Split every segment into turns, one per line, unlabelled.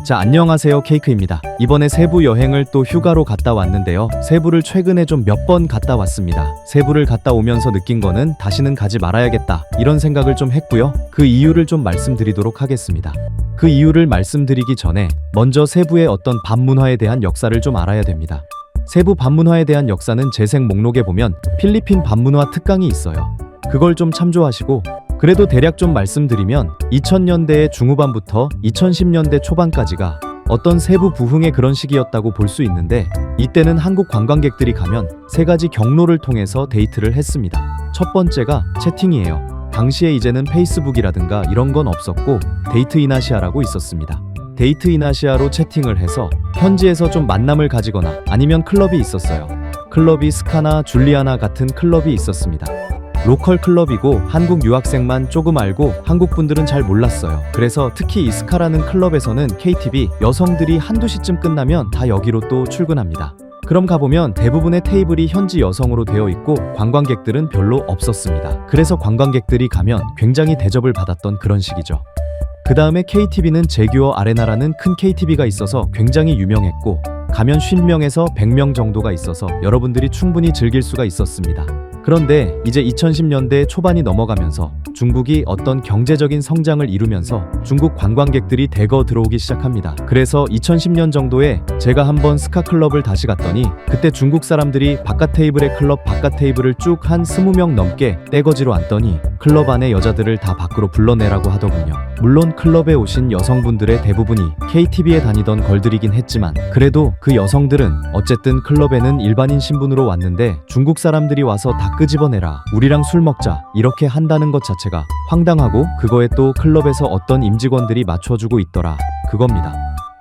자, 안녕하세요. 케이크입니다. 이번에 세부 여행을 또 휴가로 갔다 왔는데요. 세부를 최근에 좀 몇 번 갔다 왔습니다. 세부를 갔다 오면서 느낀 거는 다시는 가지 말아야겠다 이런 생각을 좀 했고요. 그 이유를 좀 말씀드리도록 하겠습니다. 그 이유를 말씀드리기 전에 먼저 세부의 어떤 밤문화에 대한 역사를 좀 알아야 됩니다. 세부 밤문화에 대한 역사는 재생 목록에 보면 필리핀 밤문화 특강이 있어요. 그걸 좀 참조하시고, 그래도 대략 좀 말씀드리면 2000년대 중후반부터 2010년대 초반까지가 어떤 세부 부흥의 그런 시기였다고 볼 수 있는데, 이때는 한국 관광객들이 가면 세 가지 경로를 통해서 데이트를 했습니다. 첫 번째가 채팅이에요. 당시에 이제는 페이스북이라든가 이런 건 없었고 데이트 이나시아라고 있었습니다. 데이트 이나시아로 채팅을 해서 현지에서 좀 만남을 가지거나 아니면 클럽이 있었어요. 클럽이 스카나 줄리아나 같은 클럽이 있었습니다. 로컬 클럽이고 한국 유학생만 조금 알고 한국 분들은 잘 몰랐어요. 그래서 특히 이스카라는 클럽에서는 KTV 여성들이 한두 시쯤 끝나면 다 여기로 또 출근합니다. 그럼 가보면 대부분의 테이블이 현지 여성으로 되어 있고 관광객들은 별로 없었습니다. 그래서 관광객들이 가면 굉장히 대접을 받았던 그런 시기죠. 그 다음에 KTV는 제규어 아레나라는 큰 KTV가 있어서 굉장히 유명했고, 가면 50명에서 100명 정도가 있어서 여러분들이 충분히 즐길 수가 있었습니다. 그런데 이제 2010년대 초반이 넘어가면서 중국이 어떤 경제적인 성장을 이루면서 중국 관광객들이 대거 들어오기 시작합니다. 그래서 2010년 정도에 제가 한번 스카클럽을 다시 갔더니 그때 중국 사람들이 바깥 테이블의 클럽 바깥 테이블을 쭉 한 20명 넘게 떼거지로 앉더니 클럽 안에 여자들을 다 밖으로 불러내라고 하더군요. 물론 클럽에 오신 여성분들의 대부분이 KTV에 다니던 걸들이긴 했지만, 그래도 그 여성들은 어쨌든 클럽에는 일반인 신분으로 왔는데 중국 사람들이 와서 다 끄집어내라, 우리랑 술 먹자 이렇게 한다는 것 자체가 황당하고, 그거에 또 클럽에서 어떤 임직원들이 맞춰주고 있더라, 그겁니다.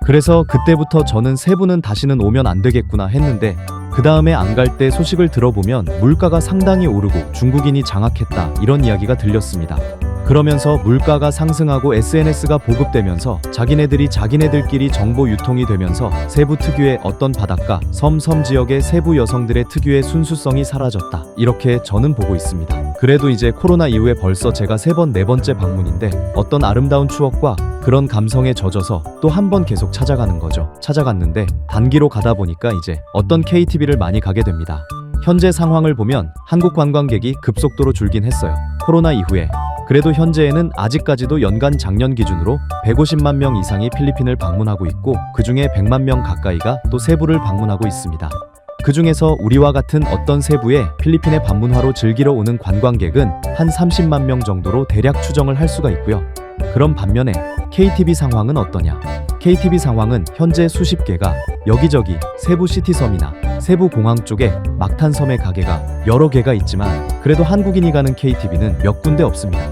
그래서 그때부터 저는 세부는 다시는 오면 안 되겠구나 했는데, 그 다음에 안 갈 때 소식을 들어보면 물가가 상당히 오르고 중국인이 장악했다 이런 이야기가 들렸습니다. 그러면서 물가가 상승하고 SNS가 보급되면서 자기네들이 자기네들끼리 정보 유통이 되면서 세부 특유의 어떤 바닷가, 섬 지역의 세부 여성들의 특유의 순수성이 사라졌다, 이렇게 저는 보고 있습니다. 그래도 이제 코로나 이후에 벌써 제가 3번, 4번째 방문인데 어떤 아름다운 추억과 그런 감성에 젖어서 또 한 번 계속 찾아가는 거죠. 찾아갔는데 단기로 가다 보니까 이제 어떤 KTV를 많이 가게 됩니다. 현재 상황을 보면 한국 관광객이 급속도로 줄긴 했어요. 코로나 이후에. 그래도 현재에는 아직까지도 연간 작년 기준으로 150만 명 이상이 필리핀을 방문하고 있고, 그 중에 100만 명 가까이가 또 세부를 방문하고 있습니다. 그 중에서 우리와 같은 어떤 세부에 필리핀의 밤문화로 즐기러 오는 관광객은 한 30만 명 정도로 대략 추정을 할 수가 있고요. 그럼 반면에 KTV 상황은 어떠냐? KTV 상황은 현재 수십 개가 여기저기 세부 시티섬이나 세부 공항 쪽에 막탄섬의 가게가 여러 개가 있지만, 그래도 한국인이 가는 KTV는 몇 군데 없습니다.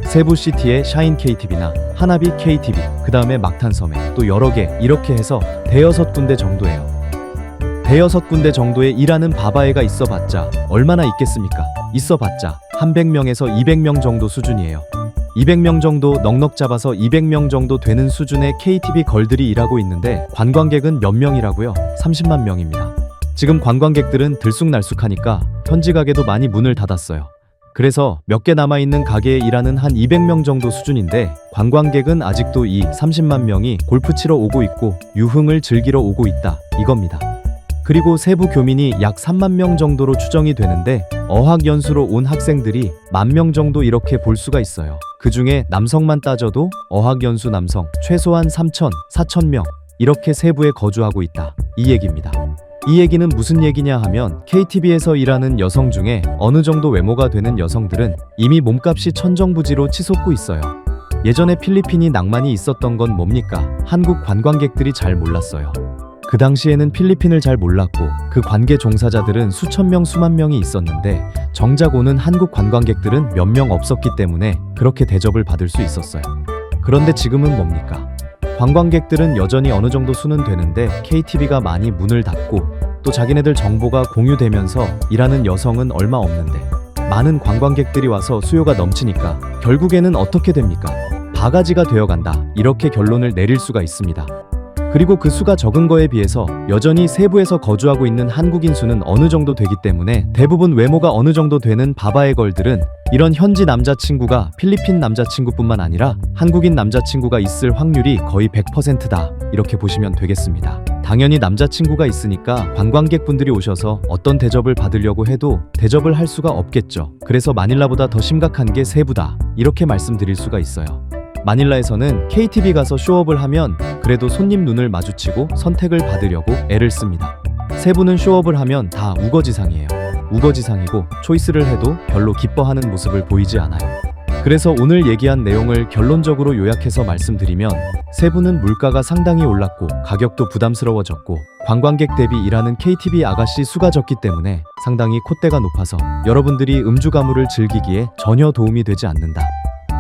세부 시티의 샤인 KTV나 하나비 KTV, 그 다음에 막탄섬에 또 여러 개, 이렇게 해서 대여섯 군데 정도예요. 대여섯 군데 정도에 일하는 바바애가 있어봤자 얼마나 있겠습니까? 있어봤자 한 100명에서 200명 정도 수준이에요. 200명 정도 넉넉 잡아서 200명 정도 되는 수준의 KTV 걸들이 일하고 있는데 관광객은 몇 명이라고요? 30만 명입니다. 지금 관광객들은 들쑥날쑥하니까 현지 가게도 많이 문을 닫았어요. 그래서 몇 개 남아있는 가게에 일하는 한 200명 정도 수준인데, 관광객은 아직도 이 30만 명이 골프 치러 오고 있고 유흥을 즐기러 오고 있다, 이겁니다. 그리고 세부 교민이 약 3만 명 정도로 추정이 되는데, 어학연수로 온 학생들이 10,000명 정도 이렇게 볼 수가 있어요. 그 중에 남성만 따져도 어학연수 남성 최소한 3,000, 4,000명 이렇게 세부에 거주하고 있다, 이 얘기입니다. 이 얘기는 무슨 얘기냐 하면, KTV에서 일하는 여성 중에 어느 정도 외모가 되는 여성들은 이미 몸값이 천정부지로 치솟고 있어요. 예전에 필리핀이 낭만이 있었던 건 뭡니까? 한국 관광객들이 잘 몰랐어요. 그 당시에는 필리핀을 잘 몰랐고 그 관계 종사자들은 수천 명, 수만 명이 있었는데 정작 오는 한국 관광객들은 몇 명 없었기 때문에 그렇게 대접을 받을 수 있었어요. 그런데 지금은 뭡니까? 관광객들은 여전히 어느 정도 수는 되는데 KTV가 많이 문을 닫고 또 자기네들 정보가 공유되면서 일하는 여성은 얼마 없는데, 많은 관광객들이 와서 수요가 넘치니까 결국에는 어떻게 됩니까? 바가지가 되어간다, 이렇게 결론을 내릴 수가 있습니다. 그리고 그 수가 적은 거에 비해서 여전히 세부에서 거주하고 있는 한국인 수는 어느 정도 되기 때문에 대부분 외모가 어느 정도 되는 바바의 걸들은 이런 현지 남자친구가 필리핀 남자친구뿐만 아니라 한국인 남자친구가 있을 확률이 거의 100%다. 이렇게 보시면 되겠습니다. 당연히 남자친구가 있으니까 관광객분들이 오셔서 어떤 대접을 받으려고 해도 대접을 할 수가 없겠죠. 그래서 마닐라보다 더 심각한 게 세부다. 이렇게 말씀드릴 수가 있어요. 마닐라에서는 KTV 가서 쇼업을 하면 그래도 손님 눈을 마주치고 선택을 받으려고 애를 씁니다. 세부는 쇼업을 하면 다 우거지상이에요. 우거지상이고 초이스를 해도 별로 기뻐하는 모습을 보이지 않아요. 그래서 오늘 얘기한 내용을 결론적으로 요약해서 말씀드리면 세부는 물가가 상당히 올랐고 가격도 부담스러워졌고 관광객 대비 일하는 KTV 아가씨 수가 적기 때문에 상당히 콧대가 높아서 여러분들이 음주 가무를 즐기기에 전혀 도움이 되지 않는다.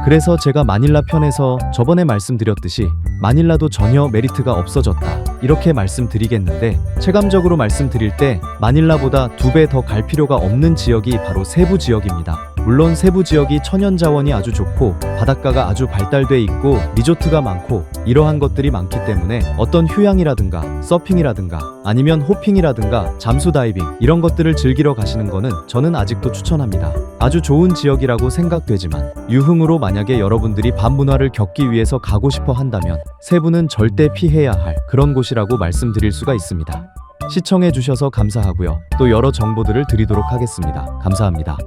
그래서 제가 마닐라 편에서 저번에 말씀드렸듯이 마닐라도 전혀 메리트가 없어졌다. 이렇게 말씀드리겠는데 체감적으로 말씀드릴 때 마닐라보다 2배 더 갈 필요가 없는 지역이 바로 세부 지역입니다. 물론 세부 지역이 천연자원이 아주 좋고 바닷가가 아주 발달돼 있고 리조트가 많고 이러한 것들이 많기 때문에 어떤 휴양이라든가 서핑이라든가 아니면 호핑이라든가 잠수 다이빙 이런 것들을 즐기러 가시는 거는 저는 아직도 추천합니다. 아주 좋은 지역이라고 생각되지만 유흥으로 만약에 여러분들이 밤문화를 겪기 위해서 가고 싶어 한다면 세부는 절대 피해야 할 그런 곳이라고 말씀드릴 수가 있습니다. 시청해 주셔서 감사하고요. 또 여러 정보들을 드리도록 하겠습니다. 감사합니다.